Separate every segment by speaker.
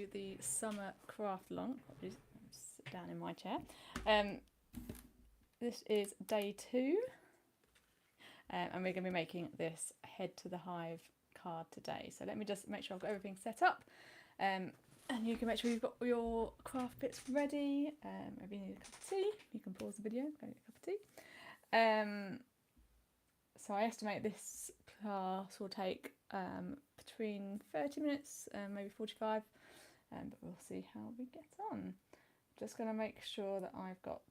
Speaker 1: the summer craft along. I'll just sit down in my chair. This is day 2, and we're going to be making this head to the hive card today. So let me just make sure I've got everything set up, and you can make sure you've got your craft bits ready. If you need a cup of tea, you can pause the video, go get a cup of tea. So I estimate this class will take between 30 minutes and maybe 45, but we'll see how we get on. Just going to make sure that I've got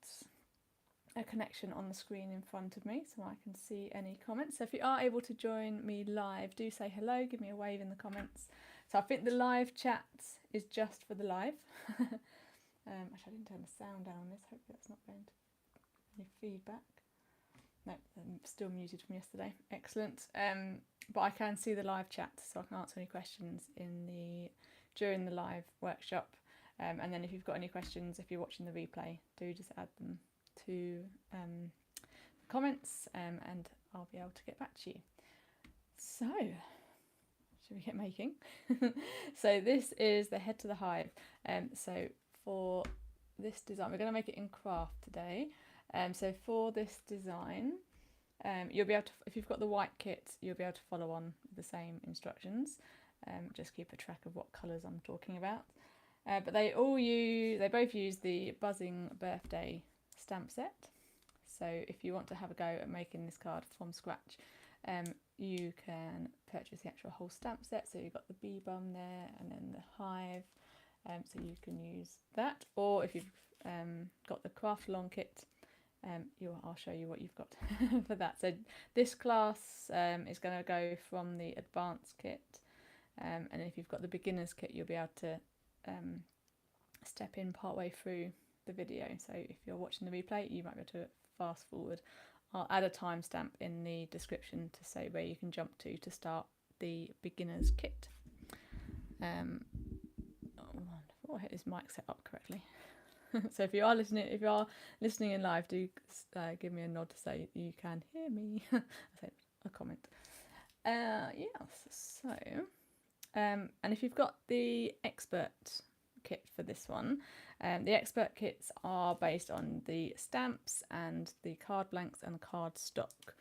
Speaker 1: a connection on the screen in front of me so I can see any comments. So if you are able to join me live, do say hello, give me a wave in the comments. So I think the live chat is just for the live. Actually, I didn't turn the sound down on this, hopefully that's not going to any feedback. No, I'm still muted from yesterday. Excellent. But I can see the live chat, so I can answer any questions during the live workshop. And then if you've got any questions, if you're watching the replay, do just add them to the comments, and I'll be able to get back to you. So, should we get making? So this is the head to the hive. So for this design, we're going to make it in craft today. So for this design, you'll be able to, if you've got the white kit, you'll be able to follow on the same instructions. Just keep a track of what colours I'm talking about. But they both use the Buzzing Birthday stamp set. So if you want to have a go at making this card from scratch, you can purchase the actual whole stamp set. So you've got the bee bum there and then the hive. So you can use that, or if you've got the craft along kit, I'll show you what you've got for that. So this class is going to go from the advanced kit, and if you've got the beginners kit, you'll be able to step in partway through the video. So if you're watching the replay, you might be able to fast forward. I'll add a timestamp in the description to say where you can jump to start the beginners kit. Wonderful. I hope this mic set up correctly. So if you are listening in live, do give me a nod to say you can hear me. I said a comment. Yes. So, and if you've got the expert kit for this one, the expert kits are based on the stamps and the card blanks and card stock.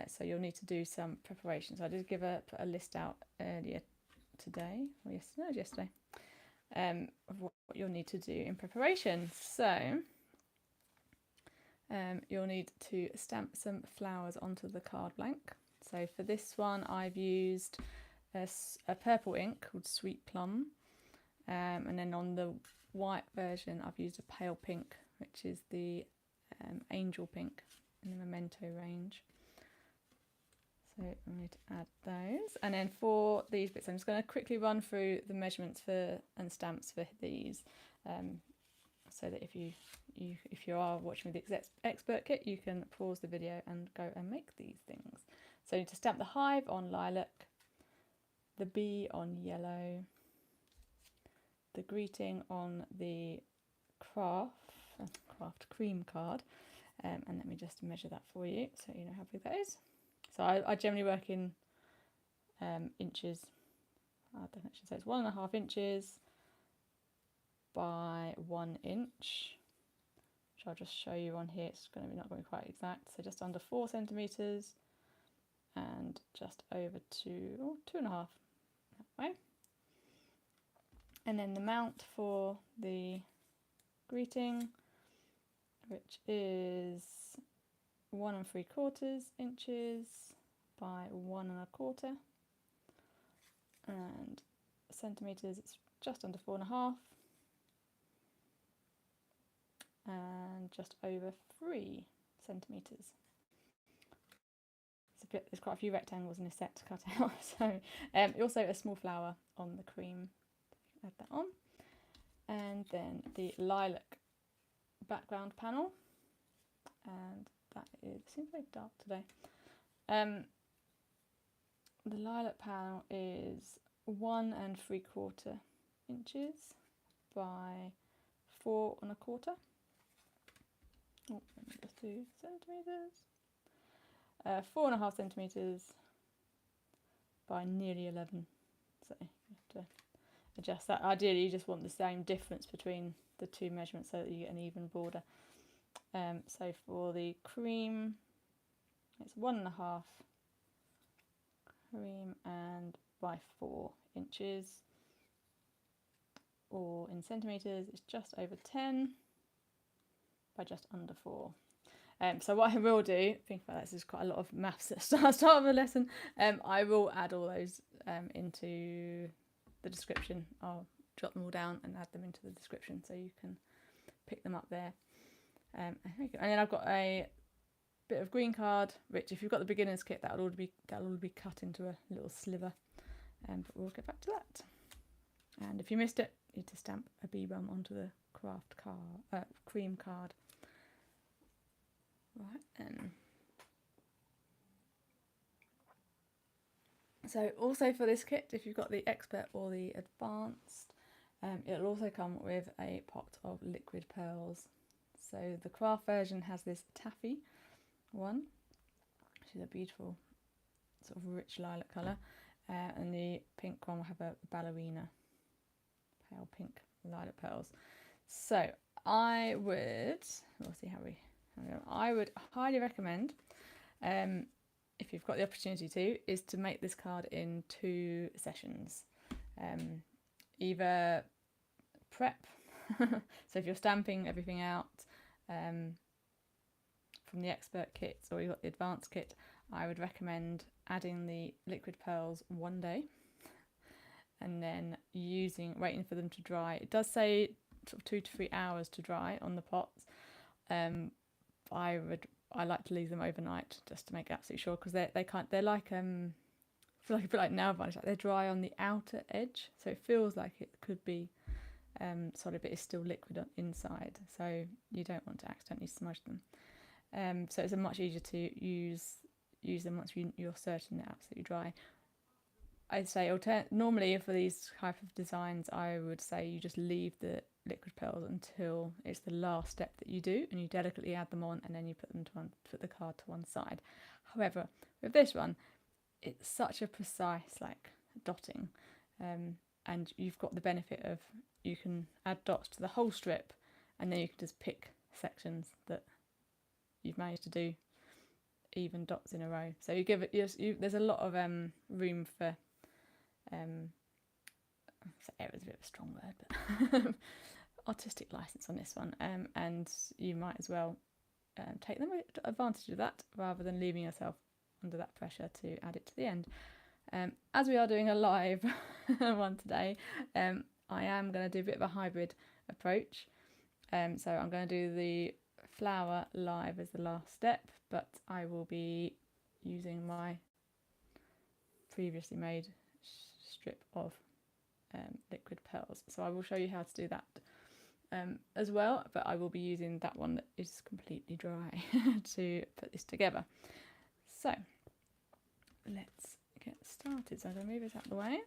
Speaker 1: So you'll need to do some preparation. So I did put a list out earlier today, or yesterday. Of what you'll need to do in preparation. So you'll need to stamp some flowers onto the card blank. So for this one I've used a purple ink called Sweet Plum, and then on the white version I've used a pale pink, which is the Angel Pink in the Memento range. So I'm going to add those, and then for these bits I'm just going to quickly run through the measurements and stamps for these, so that if you are watching with the expert kit, you can pause the video and go and make these things. So to stamp the hive on lilac, the bee on yellow, the greeting on the craft cream card, and let me just measure that for you so you know how big that is. So I generally work in inches. I don't actually say it's 1.5 inches by 1 inch, which I'll just show you on here. It's not going to be quite exact. So just under 4 centimeters and just over 2.5 that way. And then the mount for the greeting, which is 1 3/4 inches by 1 1/4, and centimeters it's just under 4.5, and just over 3 centimeters. There's quite a few rectangles in this set to cut out. So also a small flower on the cream, add that on, and then the lilac background panel, and that seems very dark today. The lilac panel is 1 3/4 inches by 4 1/4. Oh, let me just do centimeters. 4.5 centimeters by nearly 11. So you have to adjust that. Ideally you just want the same difference between the two measurements so that you get an even border. So for the cream, it's 1.5 cream and by 4 inches, or in centimetres it's just over 10 by just under 4. So what I will do, think about this is quite a lot of maths at the start of the lesson. I will add all those into the description. I'll jot them all down and add them into the description so you can pick them up there. And then I've got a bit of green card, which if you've got the beginner's kit, that'll all be cut into a little sliver. But we'll get back to that. And if you missed it, you need to stamp a bee bum onto the craft card, cream card. Right then. So also for this kit, if you've got the expert or the advanced, it'll also come with a pot of liquid pearls. So the craft version has this taffy one, which is a beautiful sort of rich lilac colour, and the pink one will have a ballerina, pale pink lilac pearls. So I would, we'll see how we go. I would highly recommend, if you've got the opportunity to, is to make this card in 2 sessions. Either prep, so if you're stamping everything out from the expert kits, or you've got the advanced kit, I would recommend adding the liquid pearls one day and then waiting for them to dry. It does say sort of 2 to 3 hours to dry on the pots. I like to leave them overnight just to make absolutely sure, because they're like I feel like a bit like nail varnish, like they're dry on the outer edge, so it feels like it could be solid, but it's still liquid inside, so you don't want to accidentally smudge them. So it's much easier to use them once you're certain they're absolutely dry. I'd say normally for these type of designs, I would say you just leave the liquid pearls until it's the last step that you do, and you delicately add them on, and then you put the card to one side. However, with this one, it's such a precise dotting, and you've got the benefit of you can add dots to the whole strip, and then you can just pick sections that you've managed to do even dots in a row. So you give it, there's a lot of room for so error is a bit of a strong word, but artistic license on this one, and you might as well take them advantage of that rather than leaving yourself under that pressure to add it to the end. As we are doing a live one today, I am going to do a bit of a hybrid approach. So I'm going to do the flower live as the last step, but I will be using my previously made strip of liquid pearls. So I will show you how to do that as well, but I will be using that one that is completely dry to put this together. So let's get started. So I'm going to move it out of the way.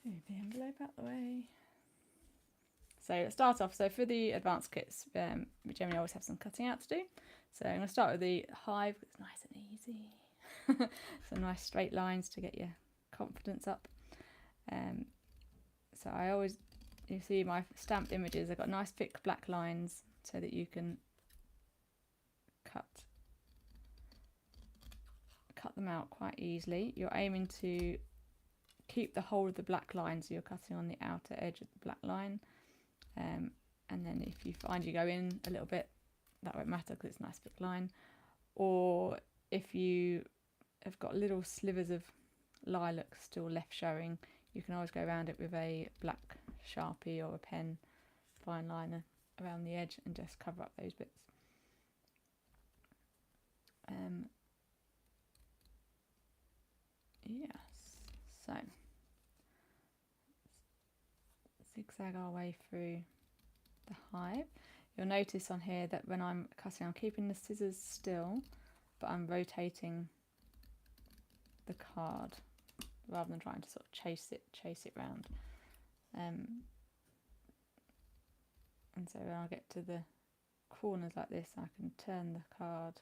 Speaker 1: Move the envelope out the way. So let's start off. So for the advanced kits, we generally always have some cutting out to do. So I'm going to start with the hive. It's nice and easy. Some nice straight lines to get your confidence up. So I always, you see my stamped images, I've got nice thick black lines so that you can cut them out quite easily. You're aiming to keep the whole of the black line, so you're cutting on the outer edge of the black line. And then if you find you go in a little bit, that won't matter because it's a nice thick line. Or if you have got little slivers of lilac still left showing, you can always go around it with a black Sharpie or a pen fine liner around the edge and just cover up those bits. Yes, so zigzag our way through the hive. You'll notice on here that when I'm cutting, I'm keeping the scissors still, but I'm rotating the card rather than trying to sort of chase it round. And so when I get to the corners like this, I can turn the card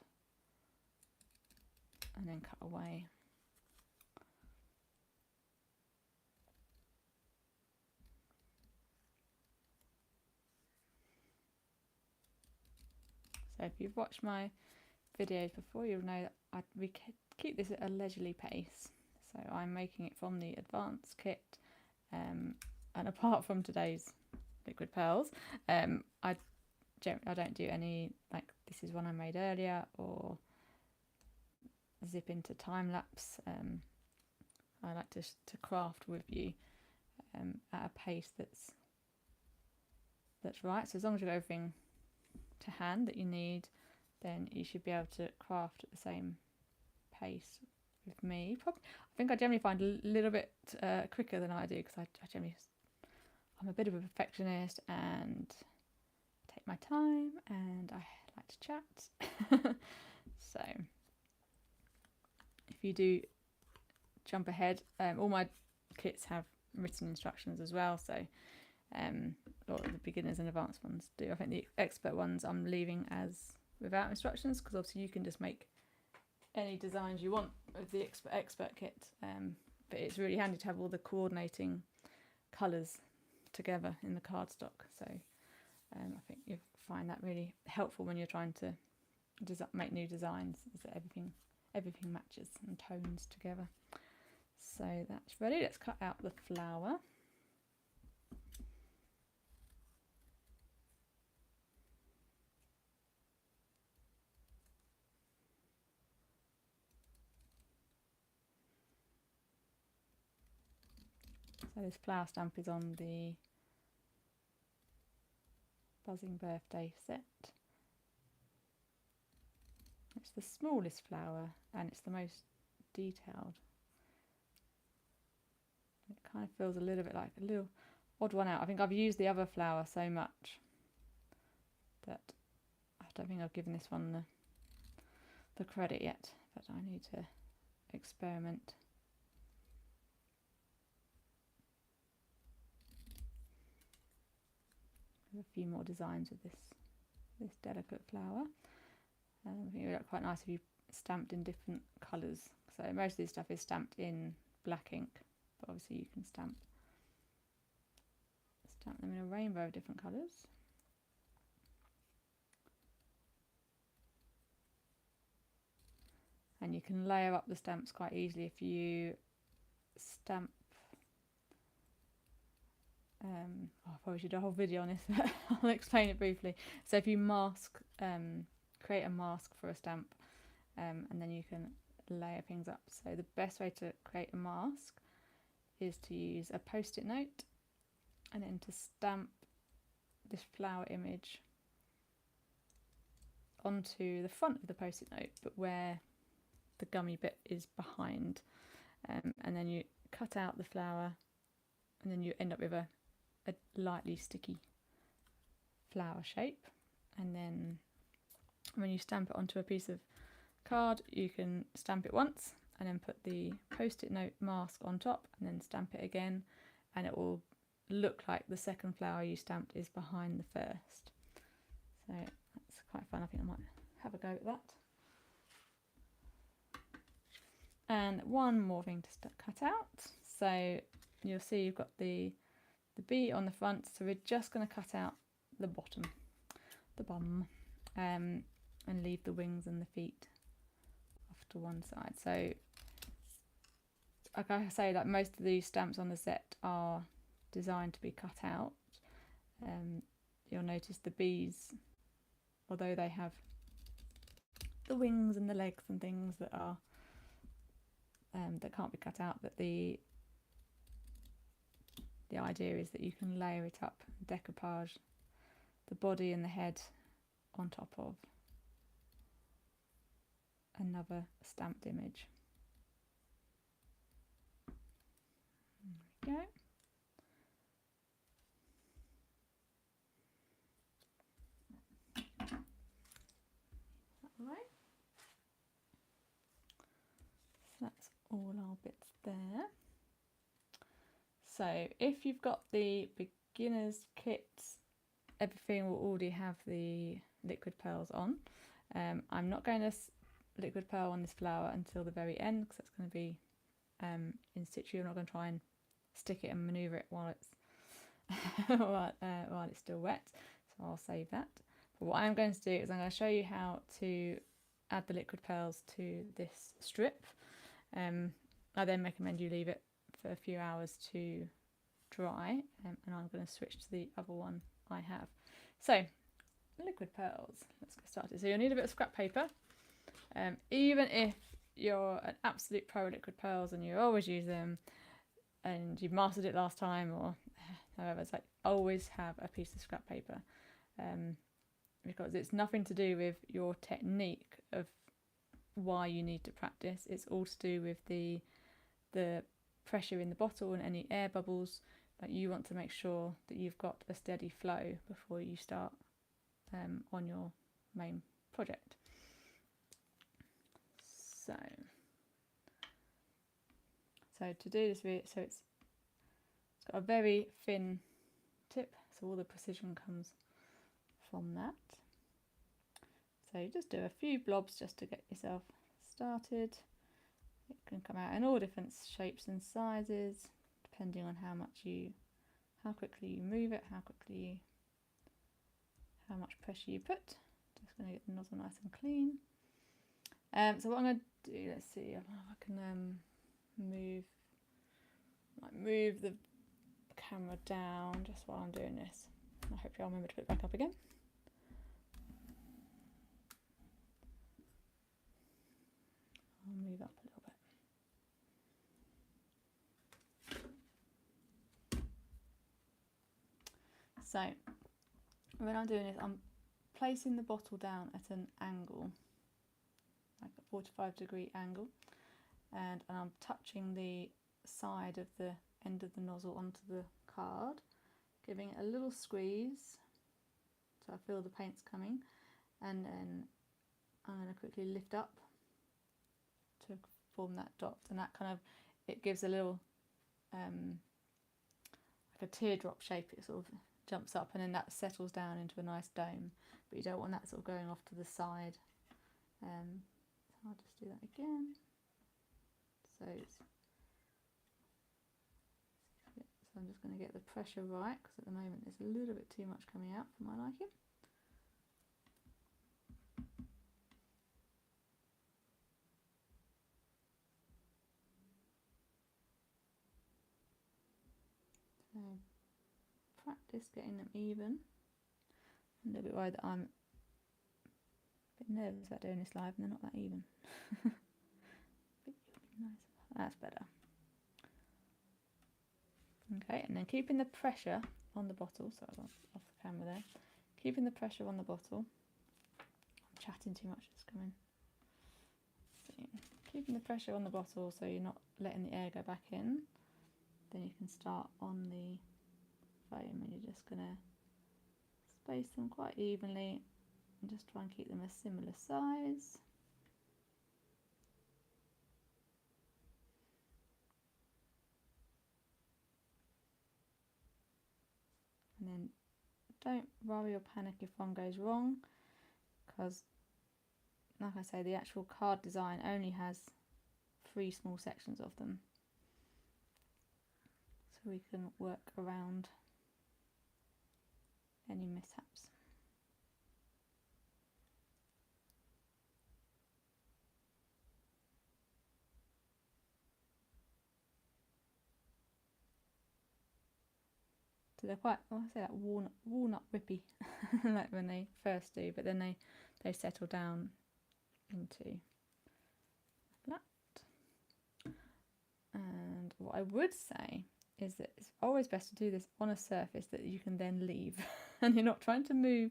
Speaker 1: and then cut away. So if you've watched my videos before, you'll know that we keep this at a leisurely pace. So I'm making it from the advanced kit, and apart from today's liquid pearls, I don't do any, like, this is one I made earlier, or zip into time lapse. I like to craft with you at a pace that's right. So as long as you've got everything to hand that you need, then you should be able to craft at the same pace with me. Probably, I think I generally find a little bit quicker than I do, because I'm a bit of a perfectionist and take my time, and I like to chat. So if you do jump ahead, all my kits have written instructions as well, so a lot of the beginners and advanced ones do. I think the expert ones I'm leaving as without instructions, because obviously you can just make any designs you want with the expert kit, but it's really handy to have all the coordinating colours together in the cardstock. So I think you'll find that really helpful when you're trying to make new designs, is that everything matches and tones together. So that's ready. Let's cut out the flower. So this flower stamp is on the Buzzing Birthday set. It's the smallest flower and it's the most detailed. It kind of feels a little bit like a little odd one out. I think I've used the other flower so much that I don't think I've given this one the credit yet, but I need to experiment. A few more designs with this delicate flower. I think it would look quite nice if you stamped in different colours. So most of this stuff is stamped in black ink, but obviously you can stamp them in a rainbow of different colours. And you can layer up the stamps quite easily if you stamp. I probably should do a whole video on this, but I'll explain it briefly. So if you mask, create a mask for a stamp, and then you can layer things up. So the best way to create a mask is to use a post-it note and then to stamp this flower image onto the front of the post-it note, but where the gummy bit is behind, and then you cut out the flower, and then you end up with a lightly sticky flower shape. And then when you stamp it onto a piece of card, you can stamp it once and then put the post-it note mask on top and then stamp it again, and it will look like the second flower you stamped is behind the first. So that's quite fun. I think I might have a go at that. And one more thing to cut out. So you'll see you've got the bee on the front, so we're just going to cut out the bottom, the bum, and leave the wings and the feet off to one side. So like I say, like most of these stamps on the set are designed to be cut out. You'll notice the bees, although they have the wings and the legs and things that are that can't be cut out, but the idea is that you can layer it up, decoupage the body and the head on top of another stamped image. There we go. That way. So that's all our bits there. So if you've got the beginner's kits, everything will already have the liquid pearls on. I'm not going to liquid pearl on this flower until the very end, because that's going to be in situ. I'm not going to try and stick it and manoeuvre it while it's while it's still wet, so I'll save that. But what I'm going to do is I'm going to show you how to add the liquid pearls to this strip. I then recommend you leave it for a few hours to dry, and I'm going to switch to the other one I have. So, liquid pearls, let's get started. So you'll need a bit of scrap paper. Even if you're an absolute pro liquid pearls and you always use them and you've mastered it last time, or however, it's like always have a piece of scrap paper, because it's nothing to do with your technique of why you need to practice. It's all to do with the pressure in the bottle and any air bubbles. Like, you want to make sure that you've got a steady flow before you start on your main project. So to do this, so it's got a very thin tip, so all the precision comes from that. So you just do a few blobs just to get yourself started. It can come out in all different shapes and sizes, depending on how quickly you move it, how much pressure you put. Just going to get the nozzle nice and clean. So what I'm going to do, let's see if I can move the camera down just while I'm doing this. I hope I'll remember to put it back up again. I'll move up a little bit. So when I'm doing this, I'm placing the bottle down at an angle, like a 45-degree angle, and I'm touching the side of the end of the nozzle onto the card, giving it a little squeeze so I feel the paint's coming, and then I'm going to quickly lift up to form that dot, and that kind of, it gives a little like a teardrop shape. It sort of jumps up and then that settles down into a nice dome, but you don't want that sort of going off to the side. So I'll just do that again. So I'm just going to get the pressure right, because at the moment there's a little bit too much coming out for my liking. So practice getting them even. I'm a little bit worried that I'm a bit nervous about doing this live and they're not that even. That's better. Okay, and then keeping the pressure on the bottle, so I was off the camera there, keeping the pressure on the bottle. I'm chatting too much, it's coming. Keeping the pressure on the bottle so you're not letting the air go back in. Then you can start on the foam, and you're just going to space them quite evenly and just try and keep them a similar size. And then don't worry or panic if one goes wrong, because like I say, the actual card design only has 3 small sections of them, so we can work around any mishaps. So they're quite, well, I say that walnut whippy, like when they first do, but then they settle down into flat. And what I would say is that it's always best to do this on a surface that you can then leave and you're not trying to move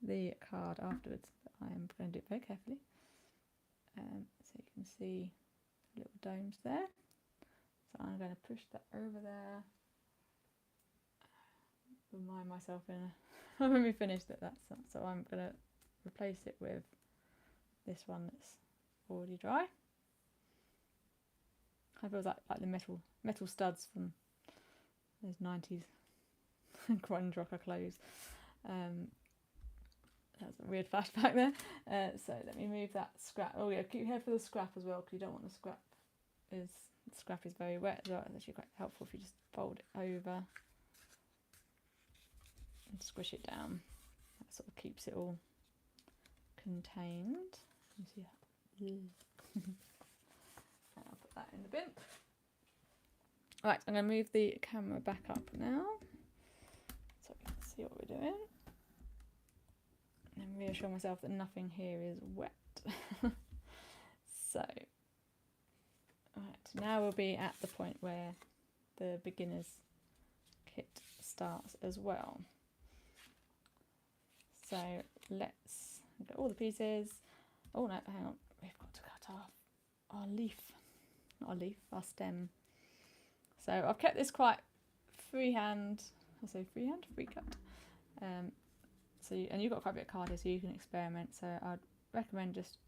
Speaker 1: the card afterwards. But I am going to do it very carefully. So you can see the little domes there. So I'm going to push that over there. Remind myself when we finish that's so I'm going to replace it with this one that's already dry. I feel like the metal studs from those 90s grunge rocker clothes. That's a weird flashback there. So let me move that scrap. Oh yeah, keep your head for the scrap as well, because you don't want the scrap is very wet as well. It's actually quite helpful if you just fold it over and squish it down That sort of keeps it all contained. You see that? I'll put that in the bin. Right, I'm going to move the camera back up now so you can see what we're doing. And reassure myself that nothing here is wet. So, right, now we'll be at the point where the beginner's kit starts as well. So let's get all the pieces. Oh no, hang on, we've got to cut off our leaf, not our leaf, our stem. So I've kept this quite freehand, I say freehand, free cut. And you've got quite a bit of card here, so you can experiment. So I'd recommend just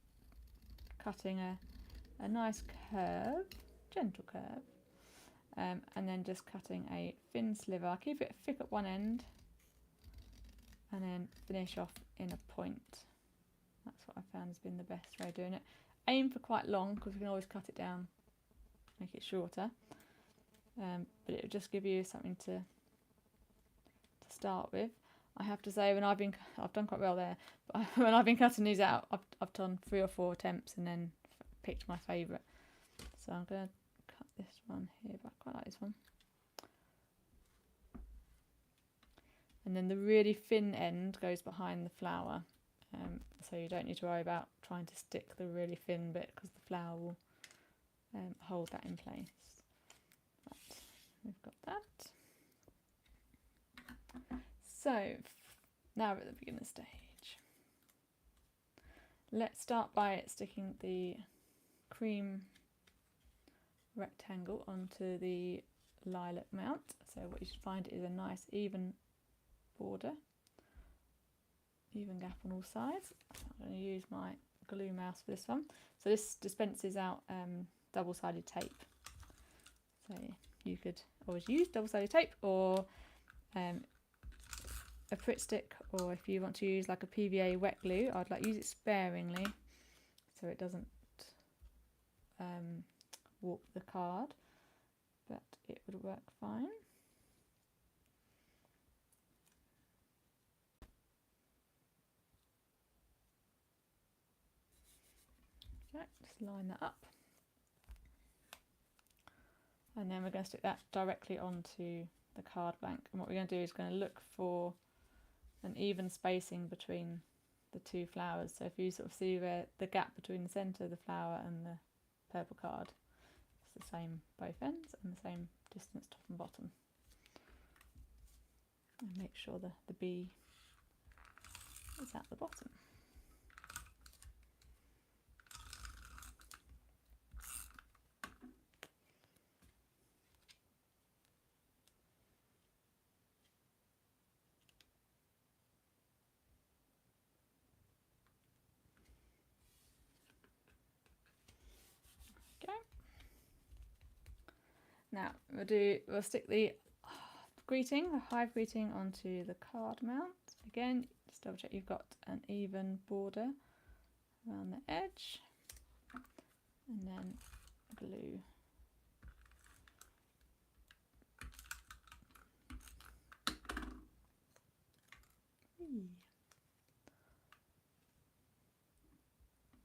Speaker 1: cutting a nice curve, gentle curve, and then just cutting a thin sliver. I keep it thick at one end, and then finish off in a point. That's what I found has been the best way of doing it. Aim for quite long, because we can always cut it down, make it shorter. But it will just give you something to start with. I have to say, I've done quite well there, but when I've been cutting these out, I've done 3 or 4 attempts and then picked my favourite. So I'm going to cut this one here, but I quite like this one. And then the really thin end goes behind the flower, so you don't need to worry about trying to stick the really thin bit, because the flower will hold that in place. Right, we've got that. So now we're at the beginner stage. Let's start by sticking the cream rectangle onto the lilac mount. So what you should find is a nice even border, even gap on all sides. I'm going to use my glue mouse for this one. So this dispenses out double-sided tape. So you could always use double-sided tape, or a Pritt stick, or if you want to use like a PVA wet glue, I'd like use it sparingly so it doesn't warp the card, but it would work fine. Okay, just line that up, and then we're going to stick that directly onto the card blank. And what we're going to do is going to look for an even spacing between the 2 flowers. So if you sort of see where the gap between the centre of the flower and the purple card, it's the same both ends and the same distance top and bottom. And make sure the bee is at the bottom. Now we'll stick the hive greeting onto the card mount. Again, just double check you've got an even border around the edge, and then glue.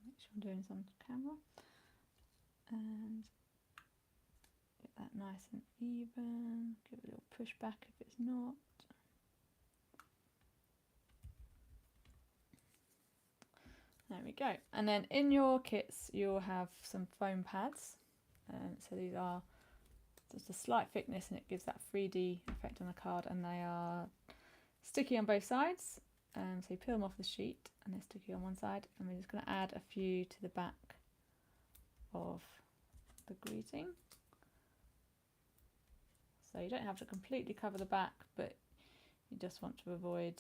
Speaker 1: Make sure I'm doing some camera, and get that nice and even. Give it a little push back if it's not. There we go. And then in your kits you'll have some foam pads. So these are just a slight thickness, and it gives that 3D effect on the card, and they are sticky on both sides. So you peel them off the sheet and they're sticky on one side, and we're just going to add a few to the back of the greeting. So you don't have to completely cover the back, but you just want to avoid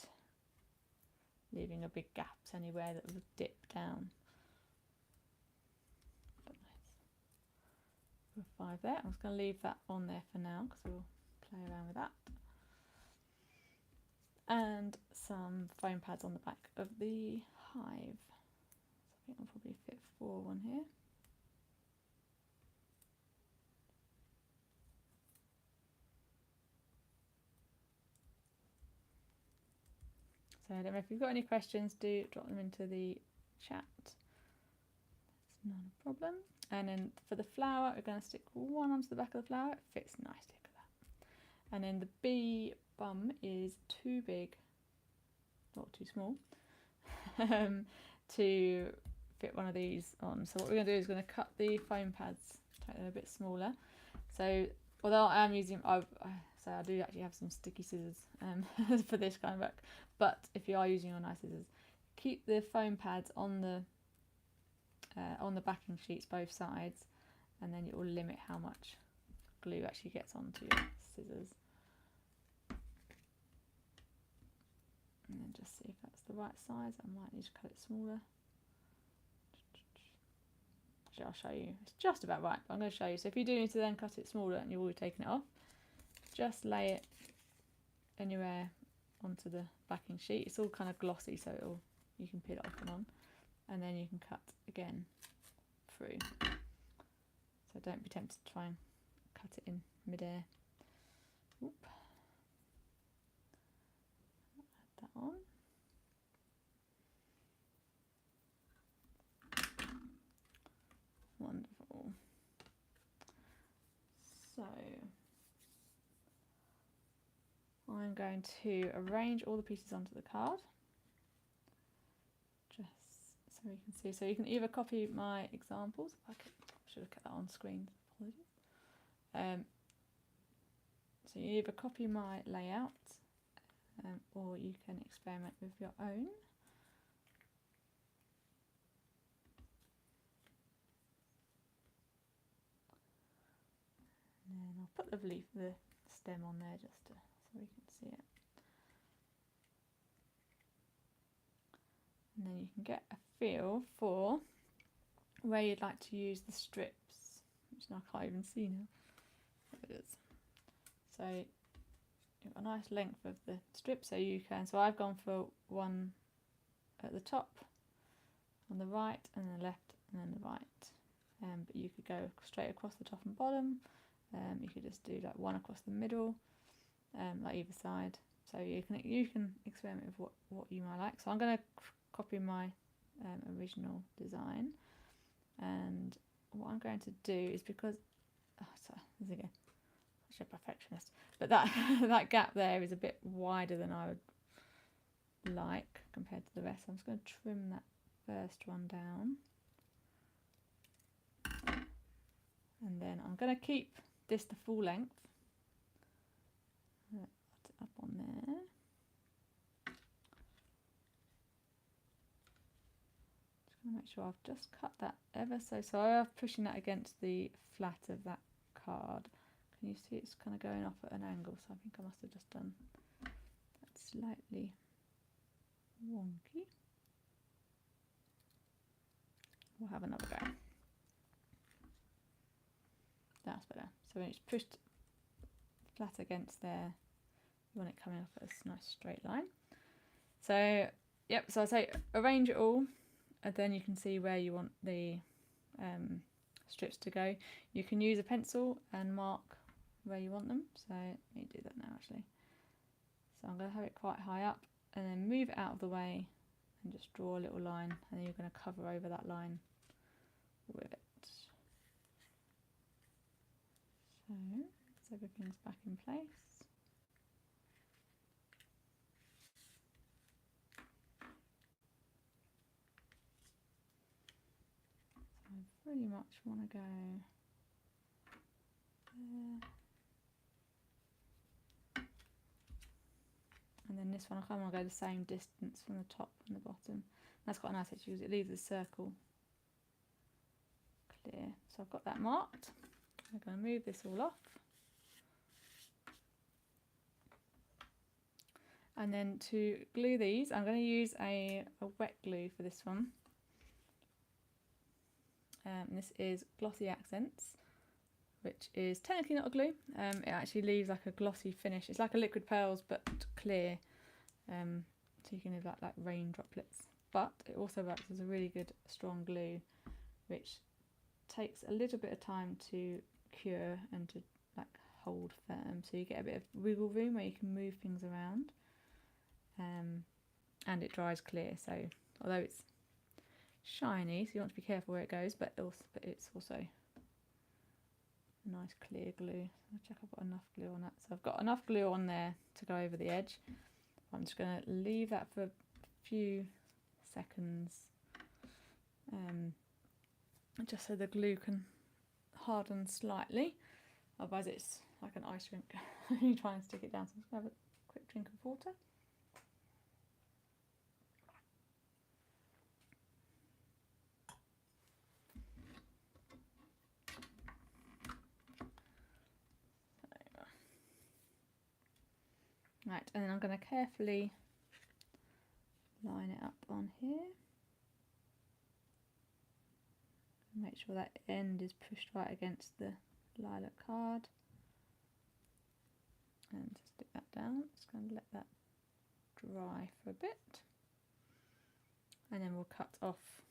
Speaker 1: leaving a big gaps anywhere that would dip down. But nice. We're 5 there. I'm just going to leave that on there for now because we'll play around with that. And some foam pads on the back of the hive. So I think I'll probably fit 4 on here. So I don't know if you've got any questions, do drop them into the chat. It's not a problem. And then for the flower, we're going to stick one onto the back of the flower. It fits nicely, look at that. And then the bee bum is too big, not too small, to fit one of these on. So what we're going to do is going to cut the foam pads, make them a bit smaller. So although I am using, I do actually have some sticky scissors for this kind of work. But if you are using your nice scissors, keep the foam pads on the backing sheets both sides, and then it will limit how much glue actually gets onto your scissors. And then just see if that's the right size. I might need to cut it smaller. Actually, I'll show you. It's just about right, but I'm going to show you. So if you do need to then cut it smaller and you've already taken it off, just lay it anywhere onto the backing sheet. It's all kind of glossy, so you can peel it off and on, and then you can cut again through. So don't be tempted to try and cut it in mid-air. Add that on. Wonderful. So I'm going to arrange all the pieces onto the card, just so you can see. So you can either copy my examples. I should have kept that on screen. Apologies. So you either copy my layout, or you can experiment with your own. And then I'll put the stem on there just so we can see it. And then you can get a feel for where you'd like to use the strips, which I can't even see now. There it is. So you've got a nice length of the strip, so you can. So I've gone for one at the top, on the right, and the left, and then the right. But you could go straight across the top and bottom. You could just do like one across the middle, like either side. So you can experiment with what you might like. So I'm going to copy my original design, and what I'm going to do is, because this again, such a perfectionist, but that gap there is a bit wider than I would like compared to the rest. So I'm just going to trim that first one down, and then I'm going to keep this the full length. Put it up on there. Just going to make sure I've just cut that ever so I'm pushing that against the flat of that card. Can you see it's kind of going off at an angle? So I think I must have just done that slightly wonky. We'll have another go. That's better. So when it's pushed flat against there, you want it coming off at a nice straight line. So yep, so I say arrange it all, and then you can see where you want the strips to go. You can use a pencil and mark where you want them. So let me do that now actually. So I'm going to have it quite high up, and then move it out of the way and just draw a little line, and then you're going to cover over that line with it. So everything's back in place. So I pretty much want to go there. And then this one, I kind of want to go the same distance from the top and the bottom. That's quite nice actually, because it leaves a circle clear. So I've got that marked. I'm going to move this all off. And then to glue these, I'm going to use a wet glue for this one. And this is Glossy Accents, which is technically not a glue. It actually leaves like a glossy finish. It's like a liquid pearls but clear, so you can have like rain droplets. But it also works as a really good strong glue, which takes a little bit of time to cure and to like hold firm. So you get a bit of wiggle room where you can move things around. and it dries clear. So although it's shiny, so you want to be careful where it goes, but it's also a nice clear glue. I'll check I've got enough glue on that. So I've got enough glue on there to go over the edge. I'm just going to leave that for a few seconds, just so the glue can harden slightly. Otherwise it's like an ice rink. You try and stick it down. So I'm just going to have a quick drink of water. Right, and then I'm going to carefully line it up on here. Make sure that end is pushed right against the lilac card. And just stick that down. Just going to let that dry for a bit. And then we'll cut off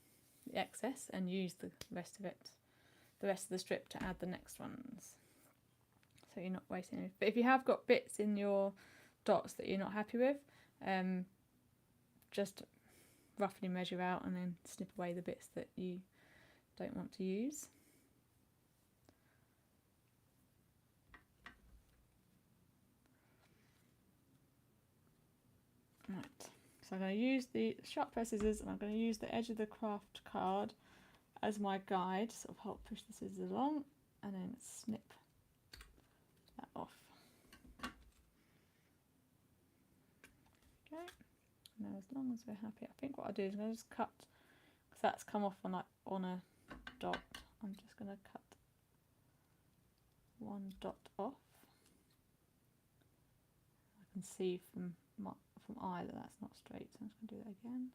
Speaker 1: the excess and use the rest of it, the rest of the strip, to add the next ones. So you're not wasting anything. But if you have got bits in your dots that you're not happy with, just roughly measure out and then snip away the bits that you don't want to use. Right, so I'm going to use the sharp pair of scissors, and I'm going to use the edge of the craft card as my guide, sort of help push the scissors along, and then snip that off. Okay, now as long as we're happy, I think what I'll do is I'm going to just cut, because that's come off on a dot. I'm just going to cut one dot off. I can see from eye that that's not straight, so I'm just going to do that again.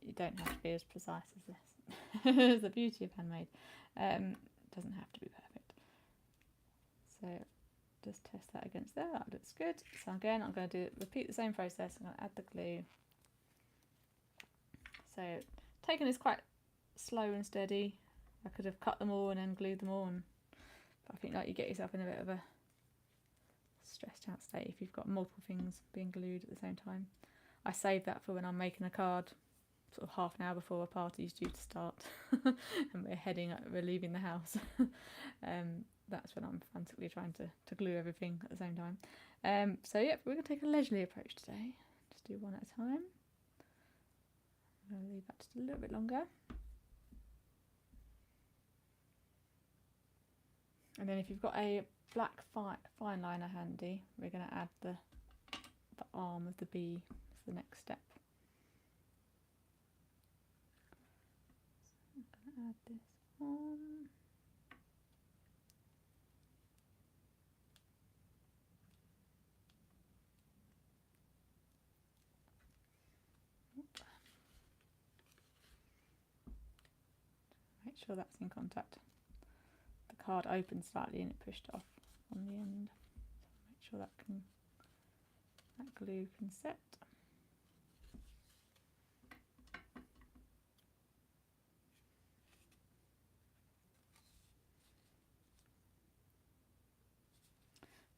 Speaker 1: You don't have to be as precise as this. It's the beauty of handmade. Doesn't have to be perfect. So just test that against there. That looks good. So again, I'm going to repeat the same process. I'm going to add the glue. So taking this quite slow and steady. I could have cut them all and then glued them all, but I think like you get yourself in a bit of a stressed out state if you've got multiple things being glued at the same time. I save that for when I'm making a card sort of half an hour before a party is due to start and we're leaving the house. That's when I'm frantically trying to glue everything at the same time. So yeah, we're going to take a leisurely approach today. Just do one at a time. I'm going to leave that just a little bit longer. And then if you've got a black fine liner handy, we're going to add the arm of the bee as the next step. So I'm going to add this on. Make sure that's in contact. The card opened slightly and it pushed off on the end. So make sure that glue can set.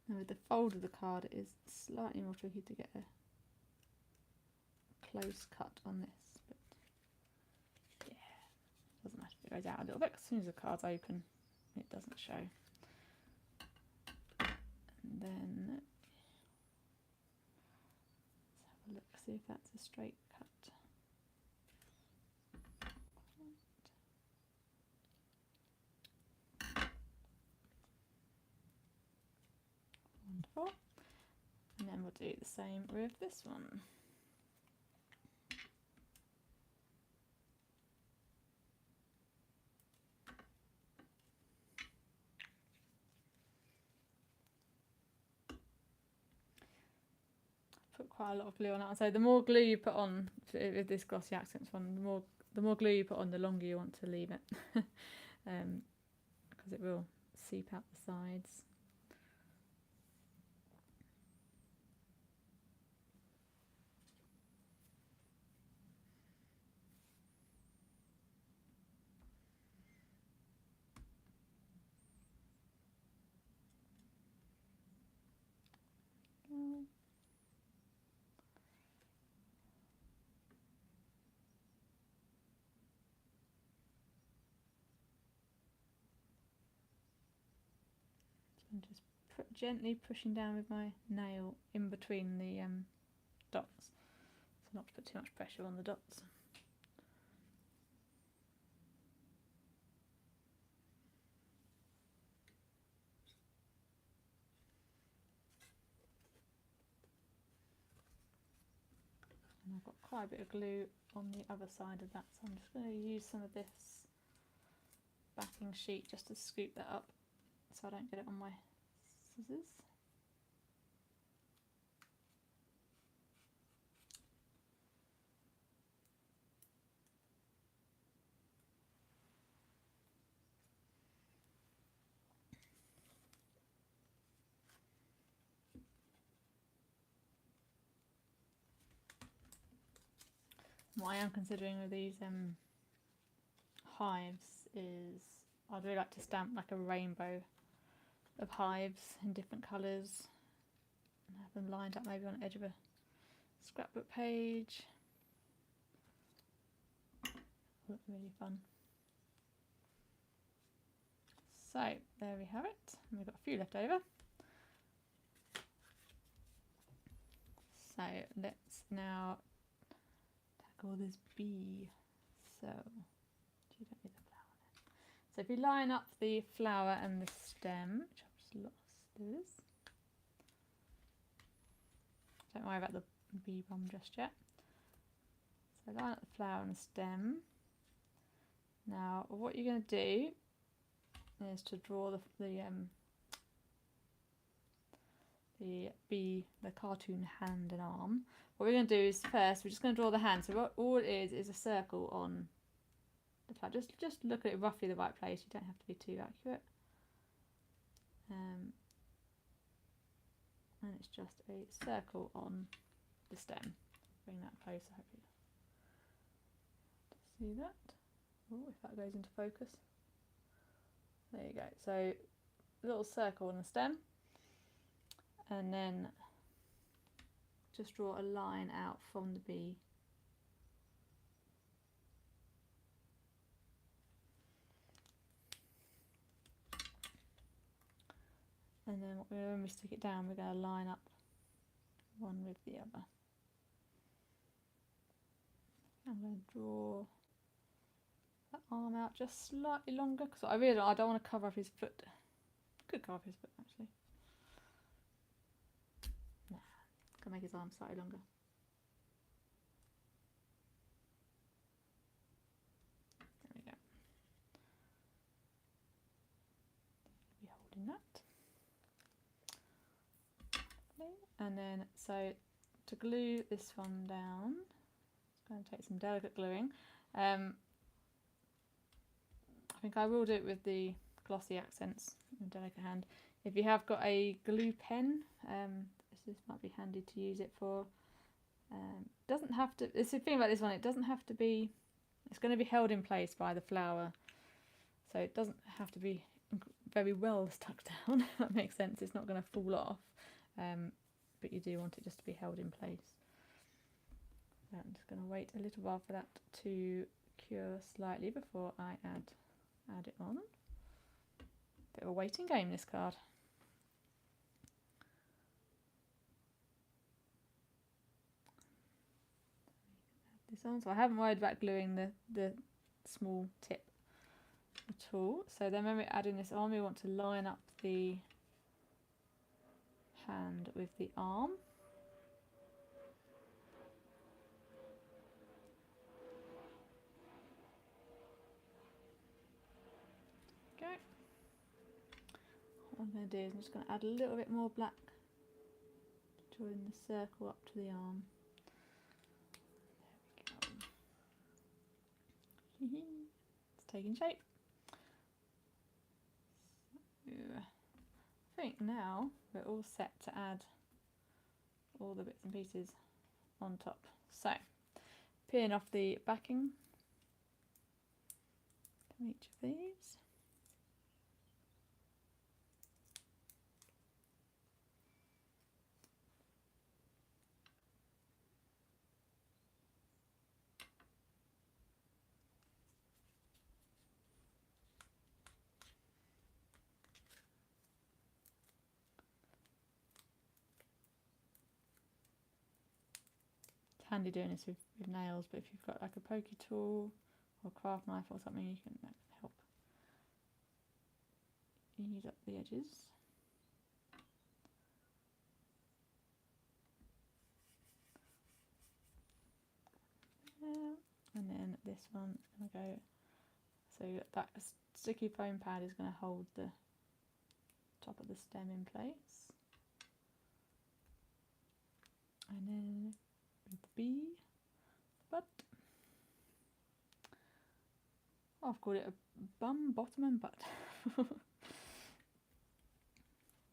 Speaker 1: Now with the fold of the card, it is slightly more tricky to get a close cut on this, but yeah, doesn't matter if it goes out a little bit. As soon as the card's open, it doesn't show. And then let's have a look, see if that's a straight cut. Wonderful. And then we'll do the same with this one. Put quite a lot of glue on that. So the more glue you put on with this glossy accents one, the more glue you put on, the longer you want to leave it, because it will seep out the sides. And just gently pushing down with my nail in between the dots, so not to put too much pressure on the dots. And I've got quite a bit of glue on the other side of that, so I'm just going to use some of this backing sheet just to scoop that up so I don't get it on my scissors. What I am considering with these hives is I'd really like to stamp like a rainbow of hives in different colours and have them lined up maybe on the edge of a scrapbook page. Look really fun. So there we have it, and we've got a few left over. So let's now tackle this bee. So you don't need the flower then. So if you line up the flower and the stem, which I've just lost this. Don't worry about the bee bum just yet. So line up the flower and the stem. Now what you're going to do is to draw the bee, the cartoon hand and arm. What we're going to do is first we're just going to draw the hand. So what all it is a circle on the flower. Just look at it roughly the right place. You don't have to be too accurate. And it's just a circle on the stem. Bring that closer, hopefully. See that? Oh, if that goes into focus. There you go. So a little circle on the stem, and then just draw a line out from the bee. And then when we stick it down, we're going to line up one with the other. I'm going to draw that arm out just slightly longer because I don't want to cover up his foot. Could cover up his foot actually. Nah, can make his arm slightly longer. There we go. Be holding that. And then so to glue this one down, it's going to take some delicate gluing. I think I will do it with the glossy accents in delicate hand. If you have got a glue pen, this might be handy to use it for. Doesn't have to. It's the thing about this one; it doesn't have to be. It's going to be held in place by the flower, so it doesn't have to be very well stuck down. If that makes sense. It's not going to fall off, but you do want it just to be held in place. So I'm just going to wait a little while for that to cure slightly before I add it on. Bit of a waiting game, this card. Add this on. So I haven't worried about gluing the small tip at all. So then when we're adding this on, we want to line up the hand with the arm. Okay. What I'm going to do is I'm just going to add a little bit more black, drawing the circle up to the arm. There we go. It's taking shape. So, I think now we're all set to add all the bits and pieces on top. So, peeling off the backing from each of these. handy doing this with nails, but if you've got like a pokey tool or a craft knife or something, you can help ease up the edges. And then this one is going to go, so that sticky foam pad is going to hold the top of the stem in place. And then with the bee, butt. Oh, I've called it a bum, bottom and butt.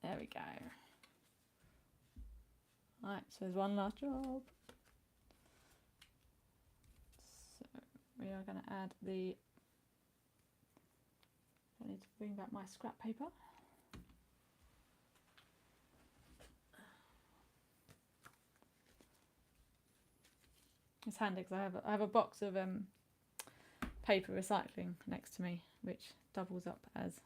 Speaker 1: There we go. Right, so there's one last job. So we are going to add the, I need to bring back my scrap paper. It's handy because I have a box of paper recycling next to me, which doubles up as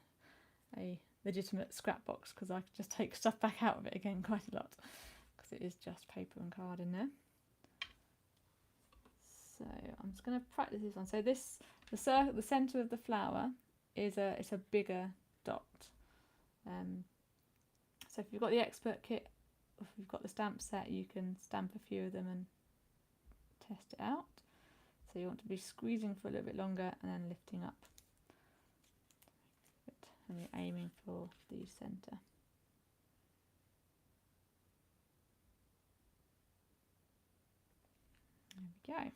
Speaker 1: a legitimate scrap box because I can just take stuff back out of it again quite a lot because it is just paper and card in there. So I'm just going to practice this one. So this, the centre of the flower is it's a bigger dot. So if you've got the expert kit, or if you've got the stamp set, you can stamp a few of them and test it out. So you want to be squeezing for a little bit longer and then lifting up. And you're aiming for the centre. There we go.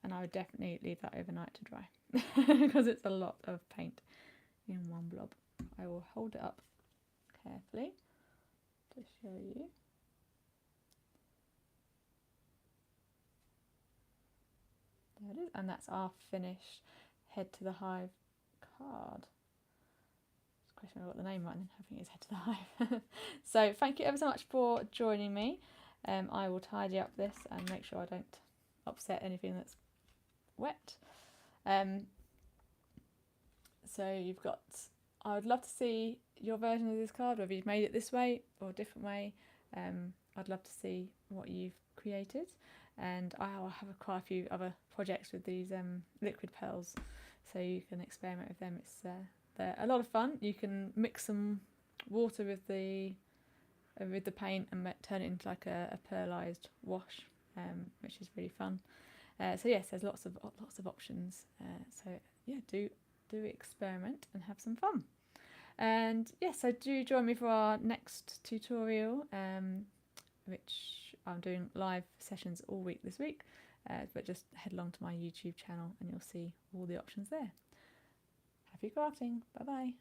Speaker 1: And I would definitely leave that overnight to dry because it's a lot of paint in one blob. I will hold it up carefully to show you. There it is, and that's our finished Head to the Hive card. It's a question if I got the name right, and I think it's Head to the Hive. So thank you ever so much for joining me. I will tidy up this and make sure I don't upset anything that's wet. So you've got, I would love to see your version of this card, whether you've made it this way or a different way. I'd love to see what you've created, and I'll have quite a few other projects with these liquid pearls, so you can experiment with them. It's they're a lot of fun. You can mix some water with the paint and turn it into like a pearlized wash, which is really fun. So yes, there's lots of options. So yeah, do experiment and have some fun. And yes, so do join me for our next tutorial, which I'm doing live sessions all week this week. But just head along to my YouTube channel and you'll see all the options there. Happy crafting. Bye bye.